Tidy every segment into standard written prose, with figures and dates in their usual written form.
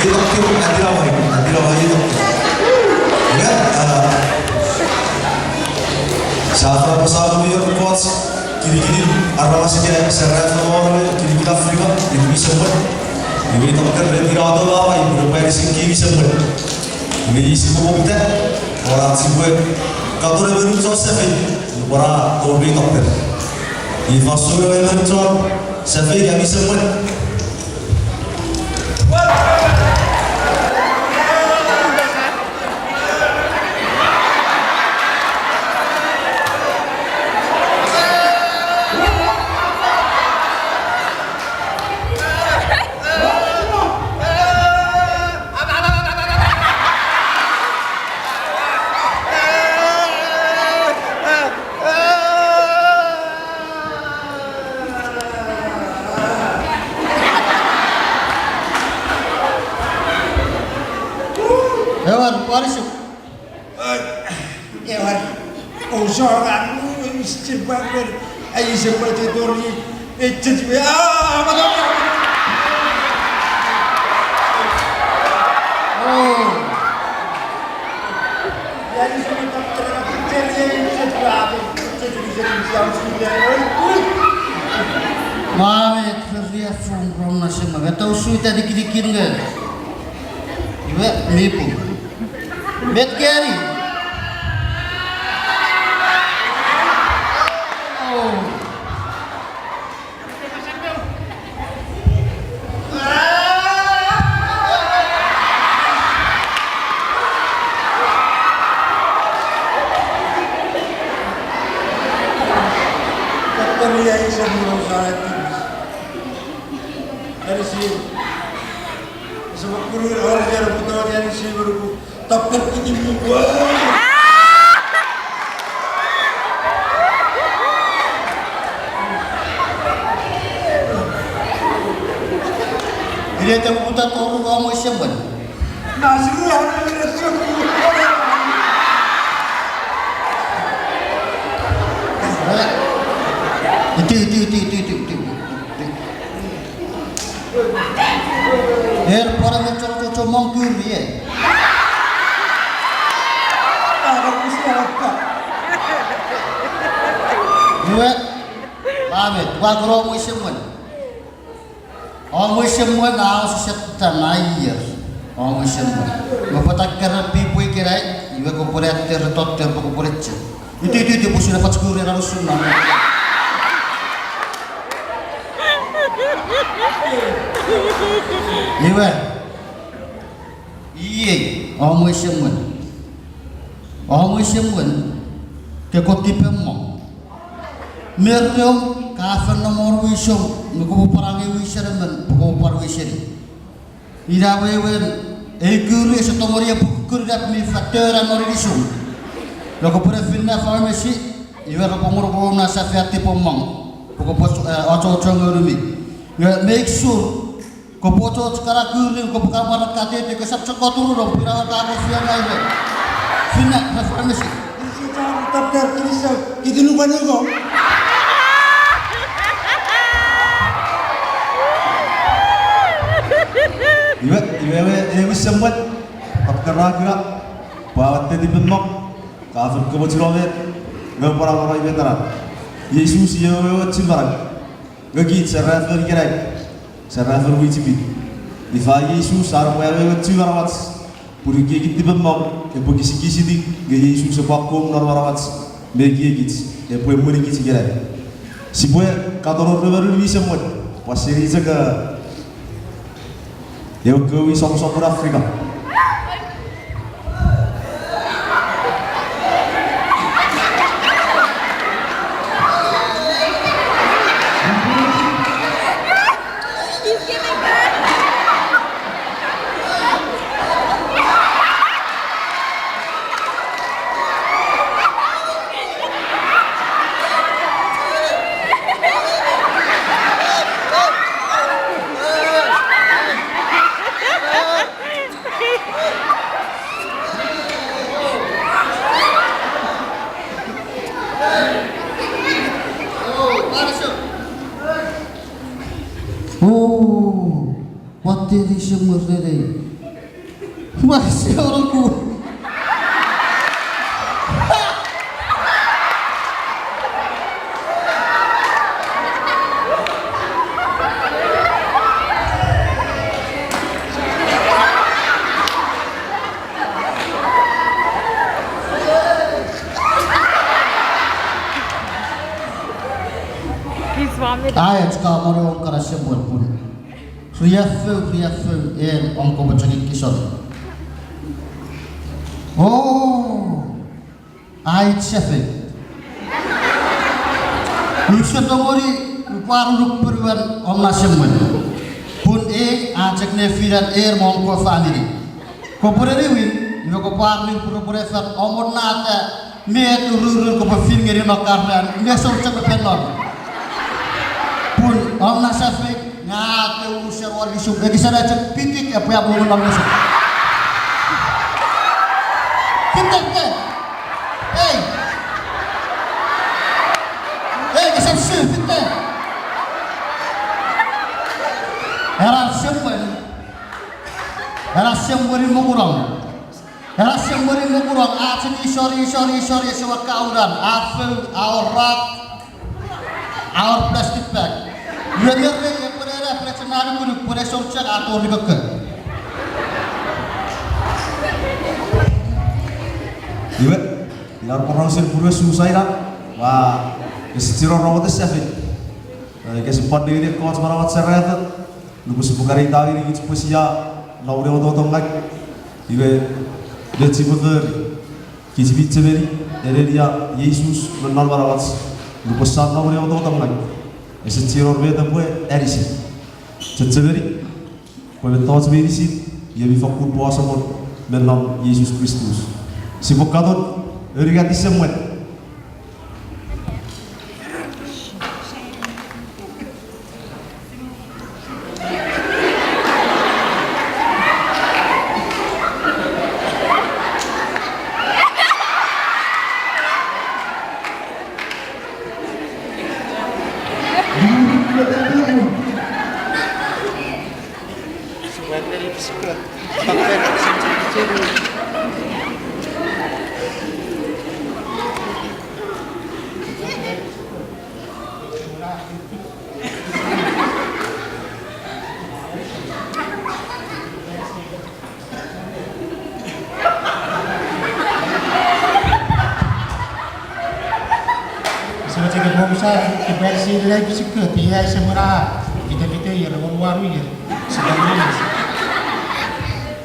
itu nanti rawa itu. Ya, Safra pesawat New York Coach kiri-kiri arah masih dia seret nomor kiri kita Afrika itu bisa buat. Ini teman dari Tirawat apa ini berapa di sini bisa buat. Ini isi buku kita orang si buat kalau ada baru sosial ini para tobi dokter. Di fase yang mencor sampai kami semua. Hewan, warisuk. Hewan, usahakan istighfar, ayo seperti dori, jadi Oh, jadi sebentar terjadi sesuatu, jadi mami terlihat from nasi maga tahu suita dikit-dikit enggak? Ibu, mipu. Bet kiri. Oh. terlihat sebelum saat ini. Dari sini, sebab kurir orang yang betul dari sini baru tapi ini buat. Dia tak putar turun kamu siapa? Nasrullah orang Itu. Para mencocok mongkur dia. ada pusaka. Dua, pamit. Gua geromu semua. Orang semua nak sesuatu tanah. Orang semua. Bapak kerana pipu kira, ibu korporat tertot korporat. Itu pusu dapat sekurang harus sunnah. Ibu, iya, orang semua, kekoti pemong. Mereka kafir nomor wisong, nuku perangi wisaraman, buku parwisari. Ida wewen, ekuri setomori bukur dat mi faktoran nori disung. Lalu pada finna farmasi, iwa pengurus nasafiati pemong, buku pos oco ngurumi. Make sure kau bocor sekarang kuring kau bukan para KTP kesap sekotur dong pirawat aku siang aja fina reformasi Isi cara tabdar tulisan itu lupa juga. Ibu sempat terkenal juga bahwa tadi benok kafir kebocoran nggak pernah ibu terang Yesus ya cimbarang gagi sarafir kirai sarafir wijibi di fagi Yesus sarang wae cimbarawat puri gigi tiba mau epo kisi di gagi Yesus sepakum narwarawat begi gigi epo muri gigi kirai si boy kadoro baru bisa semua pasiri jaga eu gawi som-som por Afrika Oh, pati di sumur tadi. Masih orangku. Ayat kamar yang kerasnya buat pun. Riafu ongko bacangin kisah. Oh, ayat siapa? Lusa tongori paruluk perwan om nasemen. Pun ajak nefiran mongko family. Ko pureriwin, yo ko parling pura-pura fat omon nata me tururul ko pafingeri no karran, me sorcha penon. Pun om nasafik ngate usir wali sub lagi sada cek pitik apa yang mau nang musuh. Kita kesan sih kita. Era sembari mengurang. Acik sorry sewak kaudan. Our plastic bag. Biar pura percanaran guru pura sorcak atau dikeke. Iwe, ilar pernah pura susah ira. Wah, kesiciro rawat sefit. Kesempat diri kau semarawat seret. Lugu sepukari tahu ini gitu pesia. Laure otong lagi. Iwe, dia ciputer. Kisi biceberi. Dari dia Yesus menol marawat. Lugu pesan laure otong lagi. Kesiciro beda buat erisi. Ceceberi. Kau tahu seberi sih. Ia bifokur puasa pun menol Yesus Kristus. Sibuk kadon, erigati semua. Sebagai bangsa versi lagi suka pihak semua kita ya waru ya sebenarnya.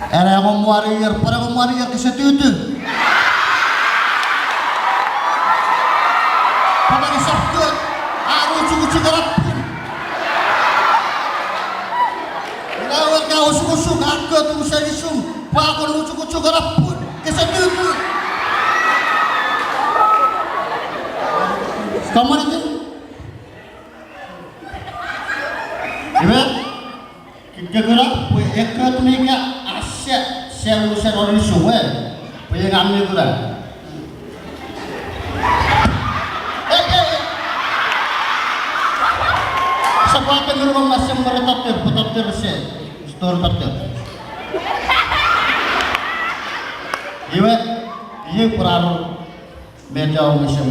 Era yang warrior, para warrior kesetuju. Pada disebut, arus cukup rapun. Lawan kau suku aku tu saya disum, pakon cukup rapun kesetuju. Kamu itu, ibu, kita gerak, ekor mereka. Saya orang semua, punya kami pula. Sebab pengeruang masih betul saya, store betul. Ia perahu meja Museum,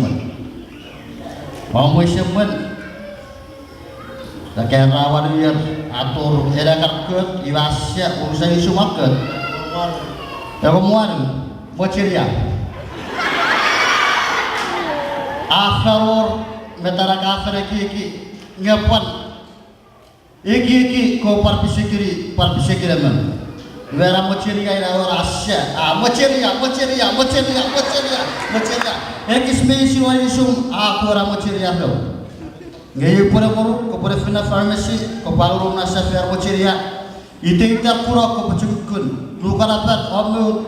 tak kira rawan dia atur era kerket, iwasya urusan isu market. Kemudian boceria. Akhiror metara kafir iki ngapan. Iki ko parpisikiri man. Vera boceria ira rasya. Boceria. Iki smesi wa isu aku ora boceria do. Ngayon pura ko pura fina pharmacy ko paluro na sa fair boceria. Itingtar pura ko pacukun. Lukarapat omu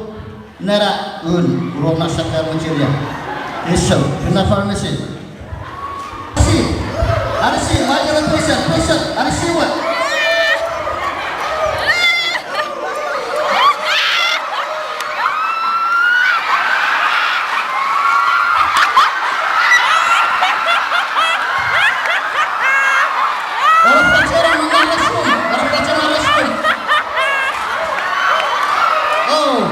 nera urong nasa karunciria. Iso, fina pharmacy. Arisi, maju patient, arisi what? Oh,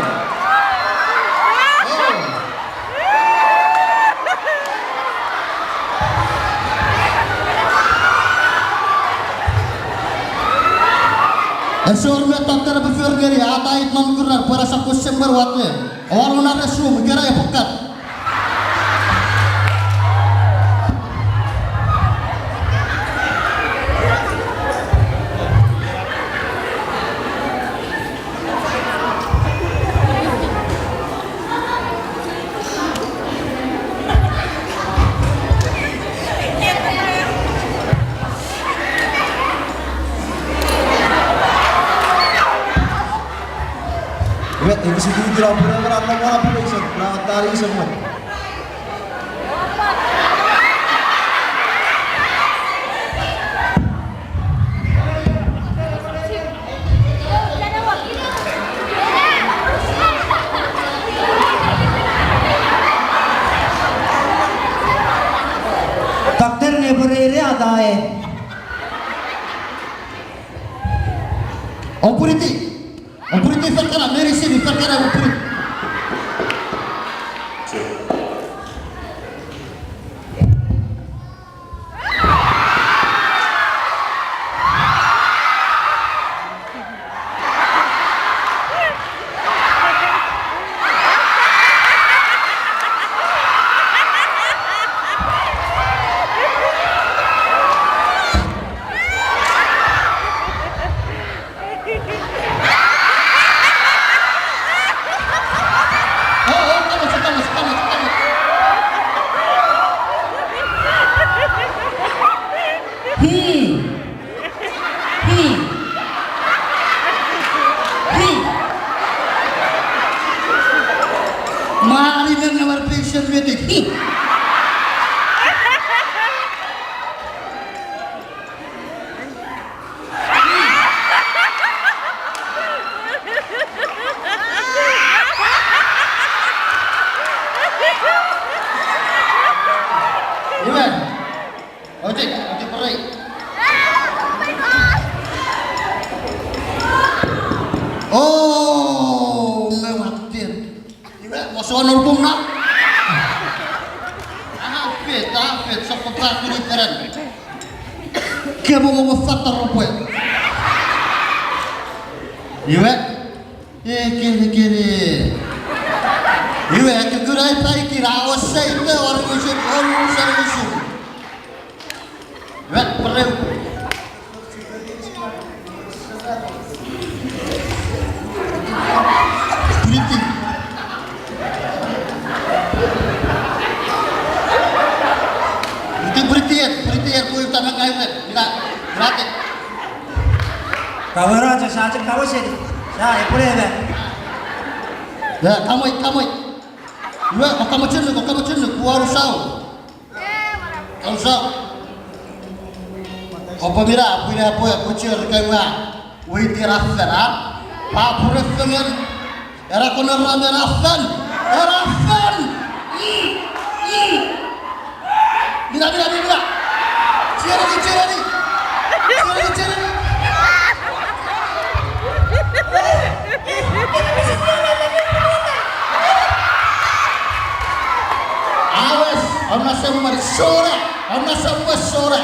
Esorme takter befirgeri atait mamgurar para sa Kusember watne. Awaluna resum gara ya pekat. Wait, ini situ tidak pernah merantau mana pun bisa berangkat dari semua. Takdir ne berere adae. Opuriti perkara meri sini perkara opuriti. Mari menawar patient wedding. Iwan, ojek perai. Oh, mewatir. Iwan, masuk norbong nak. Afet, sepetak ini keren. Kau mau ngefatar apa? Iwan, kiri. Iwan, kegurai pai kira osai itu orang usul. Iwan, perlu. Berhenti. Berhenti ya, kau utama kau tidak berhenti. Kau raja saja kau sih. Ya, boleh deh. Ya, kamu. Iwa, kamu cendek, gua harus tahu. Harus tahu. Apa mira, punya apa ya, kucing kau wih dirafan, Pak Puref dengan era konar rame rafan. Mira. Ciri. Awas, Amma semua sore.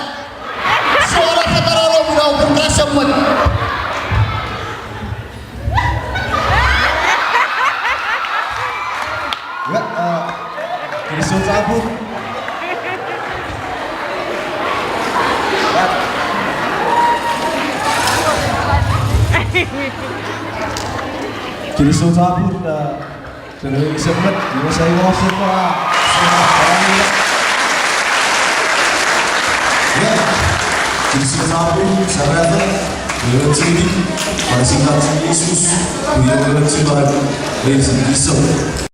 Sore kata orang muda berkasa semua. Ya, Kristus sabut. Kristus sabut dari semet, saya mau sekolah. Ya, Kristus sabut, sahabat, lewat sini, masing-masing Yesus, beliau lewat sini, Yesus.